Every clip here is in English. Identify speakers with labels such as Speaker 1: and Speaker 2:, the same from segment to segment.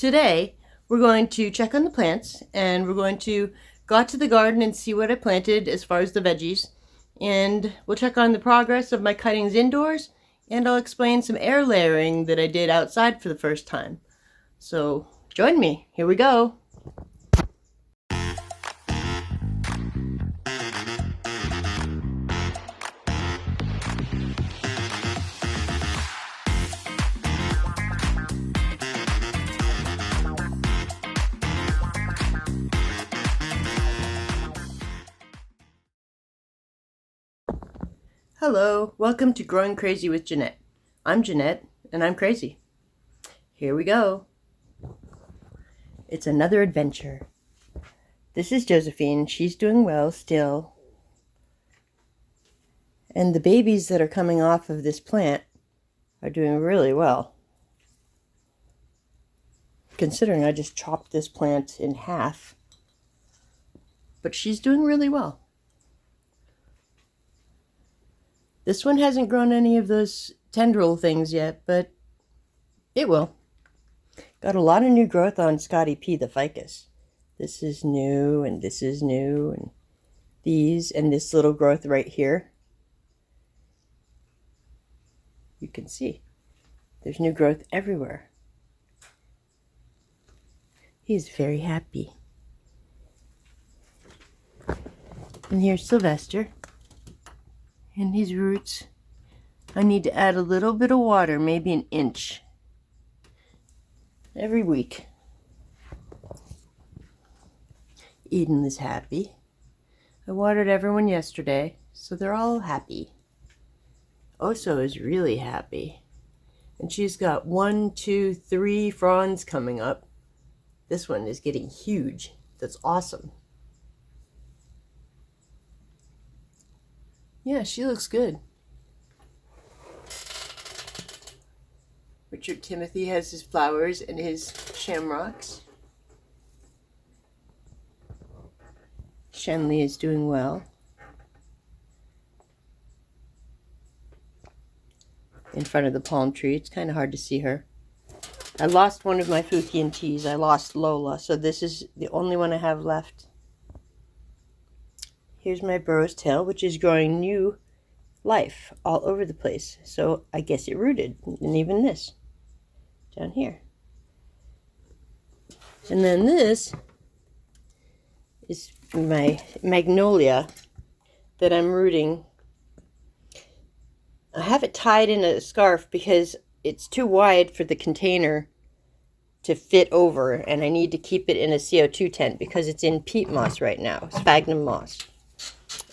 Speaker 1: Today, we're going to check on the plants and we're going to go out to the garden and see what I planted as far as the veggies. And we'll check on the progress of my cuttings indoors, and I'll explain some air layering that I did outside for the first time. So join me. Here we go. Hello, welcome to Growing Crazy with Jeanette. I'm Jeanette, and I'm crazy. Here we go. It's another adventure. This is Josephine. She's doing well still. And the babies that are coming off of this plant are doing really well. Considering I just chopped this plant in half. But she's doing really well. This one hasn't grown any of those tendril things yet, but it will. Got a lot of new growth on Scotty P, the ficus. This is new, and this is new, and these, and this little growth right here. You can see there's new growth everywhere. He's very happy. And here's Sylvester. And his roots, I need to add a little bit of water, maybe an inch, every week. Eden is happy. I watered everyone yesterday, so they're all happy. Oso is really happy. And she's got 1, 2, 3 fronds coming up. This one is getting huge. That's awesome. Yeah, she looks good. Richard Timothy has his flowers and his shamrocks. Shenley is doing well. In front of the palm tree. It's kind of hard to see her. I lost one of my Fukien Teas. I lost Lola, so this is the only one I have left. Here's my Burro's tail, which is growing new life all over the place. So I guess it rooted, and even this down here. And then this is my magnolia that I'm rooting. I have it tied in a scarf because it's too wide for the container to fit over, and I need to keep it in a CO2 tent because it's in peat moss right now, sphagnum moss.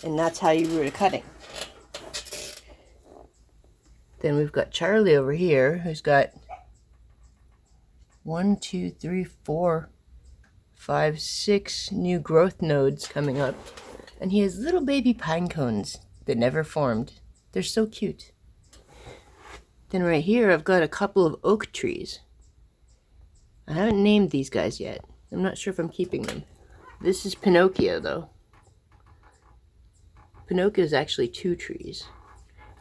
Speaker 1: And that's how you root a cutting. Then we've got Charlie over here, who's got 1, 2, 3, 4, 5, 6 new growth nodes coming up. And he has little baby pine cones that never formed. They're so cute. Then right here, I've got a couple of oak trees. I haven't named these guys yet. I'm not sure if I'm keeping them. This is Pinocchio, though. Pinocchio is actually 2 trees.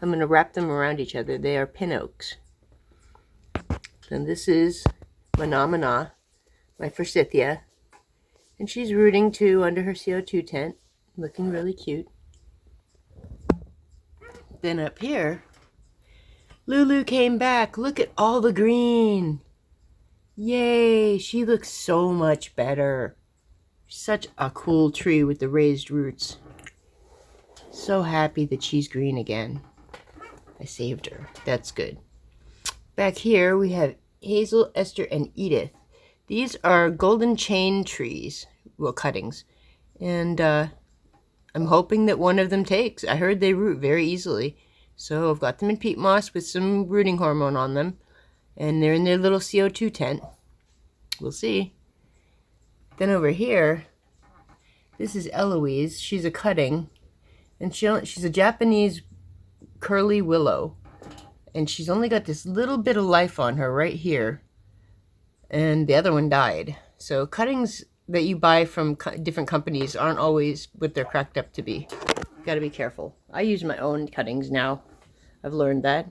Speaker 1: I'm going to wrap them around each other. They are Pinoaks. And this is Mana, my forsythia. And she's rooting too under her CO2 tent. Looking really cute. Then up here, Lulu came back. Look at all the green. Yay, she looks so much better. Such a cool tree with the raised roots. So happy that she's green again. I saved her. That's good. Back here we have Hazel, Esther, and Edith. These are golden chain trees, well, cuttings. And I'm hoping that one of them takes. I heard they root very easily. So I've got them in peat moss with some rooting hormone on them. And they're in their little CO2 tent. We'll see. Then over here, this is Eloise. She's a cutting. And she's a Japanese curly willow. And she's only got this little bit of life on her right here. And the other one died. So cuttings that you buy from different companies aren't always what they're cracked up to be. Got to be careful. I use my own cuttings now. I've learned that.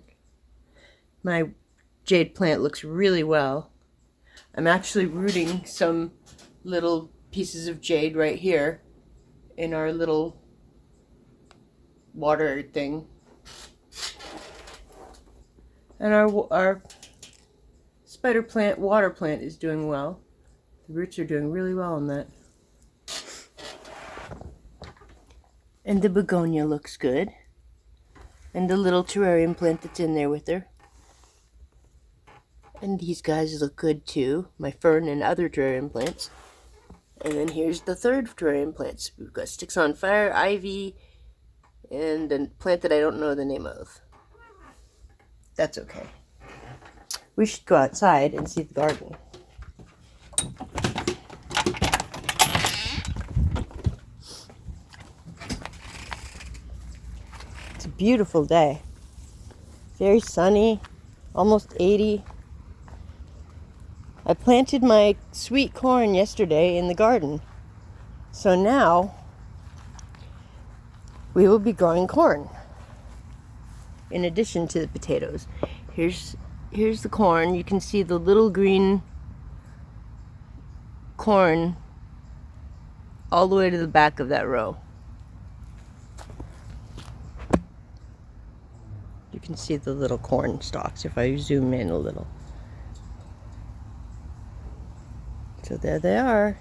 Speaker 1: My jade plant looks really well. I'm actually rooting some little pieces of jade right here in our little water thing. And our spider plant, water plant, is doing well. The roots are doing really well on that. And the begonia looks good. And the little terrarium plant that's in there with her. And these guys look good too. My fern and other terrarium plants. And then here's the third terrarium plants. We've got Sticks on Fire, ivy, and a plant that I don't know the name of. That's okay. We should go outside and see the garden. It's a beautiful day. Very sunny, almost 80. I planted my sweet corn yesterday in the garden. So now we will be growing corn in addition to the potatoes. Here's the corn. You can see the little green corn all the way to the back of that row. You can see the little corn stalks if I zoom in a little. So there they are.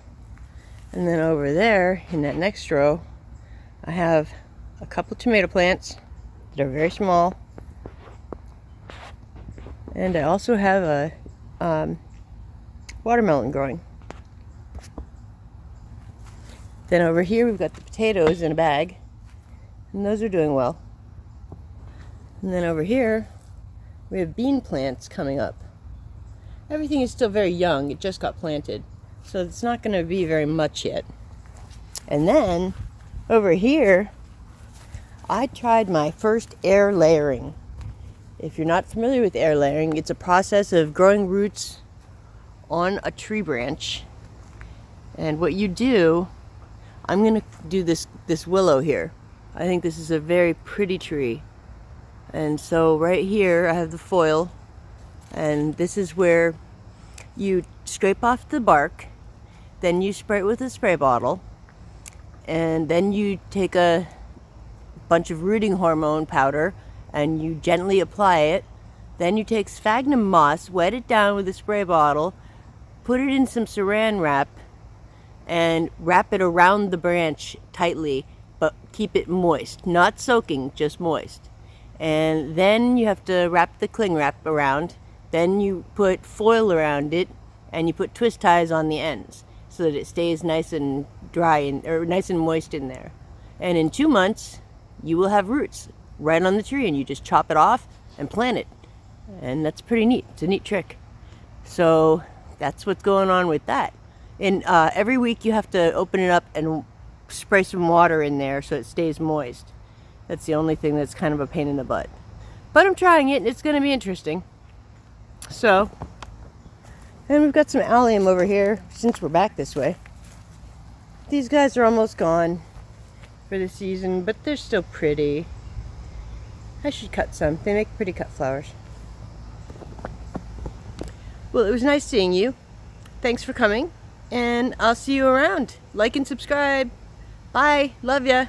Speaker 1: And then over there in that next row, I have a couple tomato plants that are very small. And I also have a watermelon growing. Then over here we've got the potatoes in a bag, and those are doing well. And then over here we have bean plants coming up. Everything is still very young, it just got planted, so it's not going to be very much yet. And then over here I tried my first air layering. If you're not familiar with air layering, it's a process of growing roots on a tree branch. And what you do, I'm going to do this willow here. I think this is a very pretty tree. And so right here I have the foil, and this is where you scrape off the bark, then you spray it with a spray bottle, and then you take a bunch of rooting hormone powder and you gently apply it. Then you take sphagnum moss, wet it down with a spray bottle, put it in some saran wrap, and wrap it around the branch tightly, but keep it moist, not soaking, just moist. And then you have to wrap the cling wrap around. Then you put foil around it, and you put twist ties on the ends so that it stays nice and dry or nice and moist in there. And in 2 months, you will have roots right on the tree, and you just chop it off and plant it. And that's pretty neat. It's a neat trick. So that's what's going on with that. And every week you have to open it up and spray some water in there so it stays moist. That's the only thing that's kind of a pain in the butt. But I'm trying it, and it's going to be interesting. So, and we've got some allium over here since we're back this way. These guys are almost gone for the season, but they're still pretty. I should cut some. They make pretty cut flowers. Well, it was nice seeing you. Thanks for coming, and I'll see you around. Like and subscribe. Bye. Love ya.